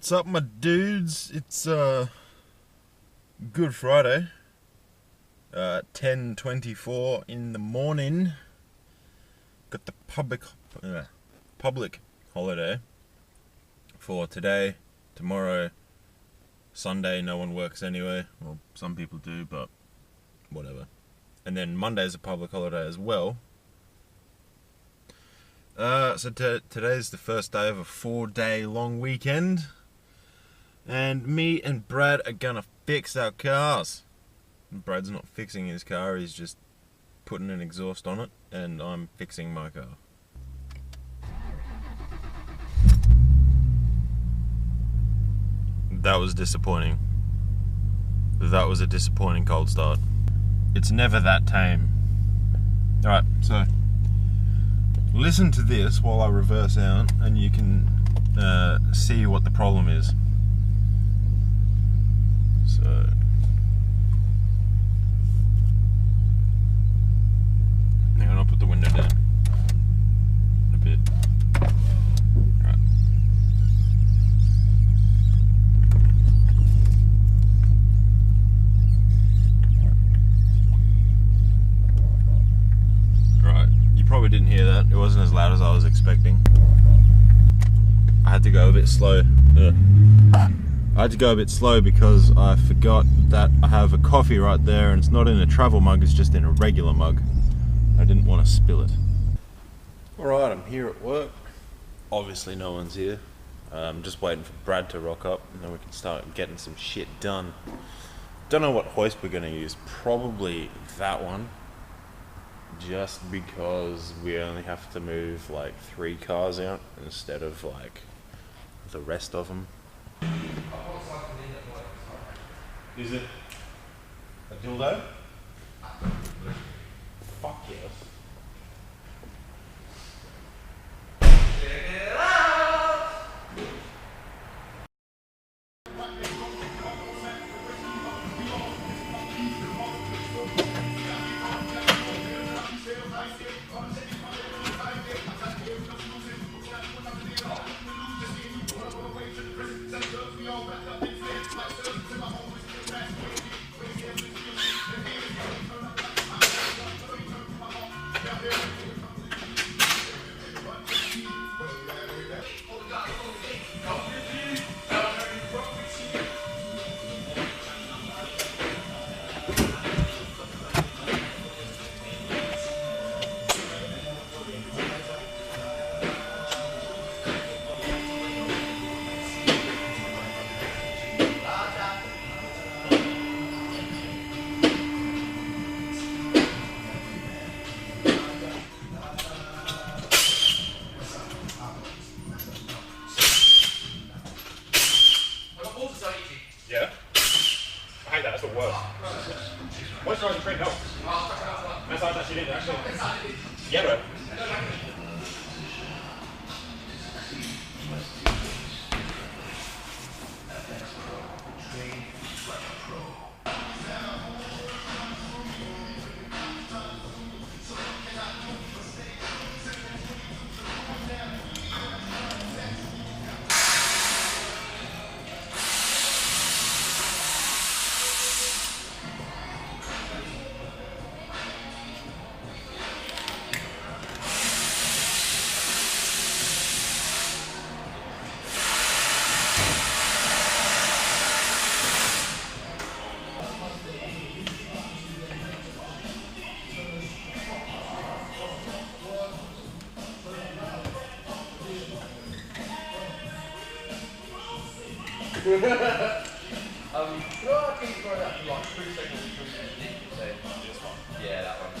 What's up, my dudes? It's Good Friday, 10:24 in the morning. Got the public holiday for today, tomorrow, Sunday. No one works anyway. Well, some people do, but whatever. And then Monday's a public holiday as well. So today's the first day of a 4-day long weekend, and me and Brad are gonna fix our cars. Brad's not fixing his car, he's just putting an exhaust on it, and I'm fixing my car. That was disappointing. That was a disappointing cold start. It's never that tame. Alright, so listen to this while I reverse out, and you can see what the problem is. So, hang on, I'll put the window down a bit. Right. Right, you probably didn't hear that. It wasn't as loud as I was expecting. I had to go a bit slow. I had to go a bit slow because I forgot that I have a coffee right there, and it's not in a travel mug, it's just in a regular mug. I didn't want to spill it. Alright, I'm here at work. Obviously no one's here. I'm just waiting for Brad to rock up, and then we can start getting some shit done. Don't know what hoist we're going to use. Probably that one. Just because we only have to move like 3 cars out instead of like the rest of them. Is it a dildo? Fuck yes. Yeah? I hate that, that's the worst. Moisturising cream helps. Massage that shit in, actually. Yeah, bro. Can you throw that for like 3 seconds and say this one? Yeah, that one.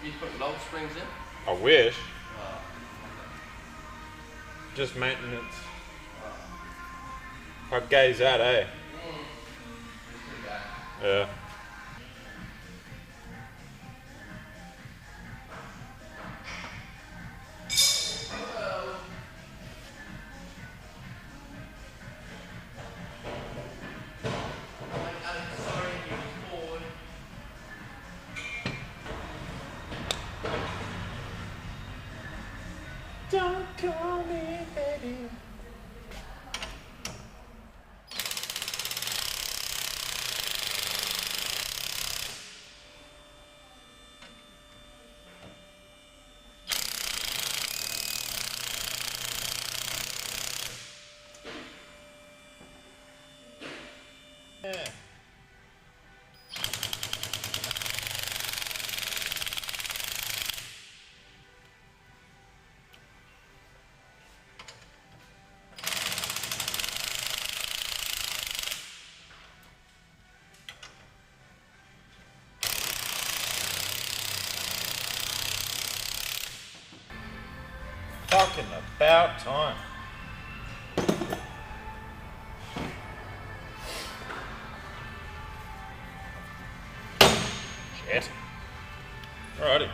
You put log springs in? I wish. Just maintenance. How gay is that, eh? Yeah. Don't call me baby. Yeah. Fucking about time. Shit. Alrighty.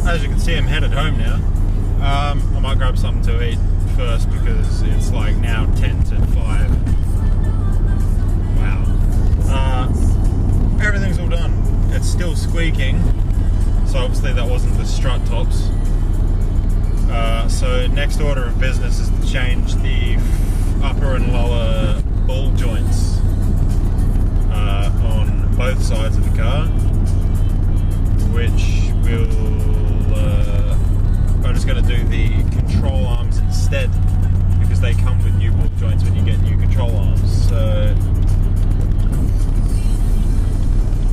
As you can see, I'm headed home now. I might grab something to eat first because it's like now 10 to 5. Wow. Everything's all done. It's still squeaking, so obviously that wasn't the strut tops. So next order of business is to change the upper and lower ball joints on both sides of the car, which will I'm just going to do the control arms instead because they come with new ball joints when you get new control arms. So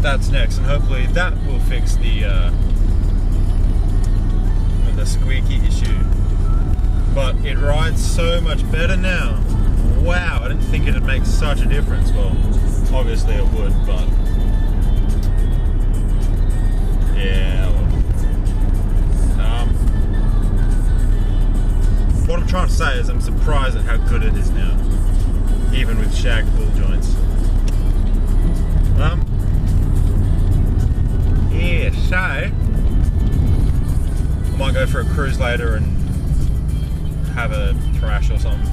that's next, and hopefully that will fix the squeaky issue. But it rides so much better now. Wow, I didn't think it'd make such a difference. Well, obviously it would, but yeah. What I'm trying to say is I'm surprised at how good it is now, even with shagged ball joints. Yeah, so I might go for a cruise later and have a thrash or something.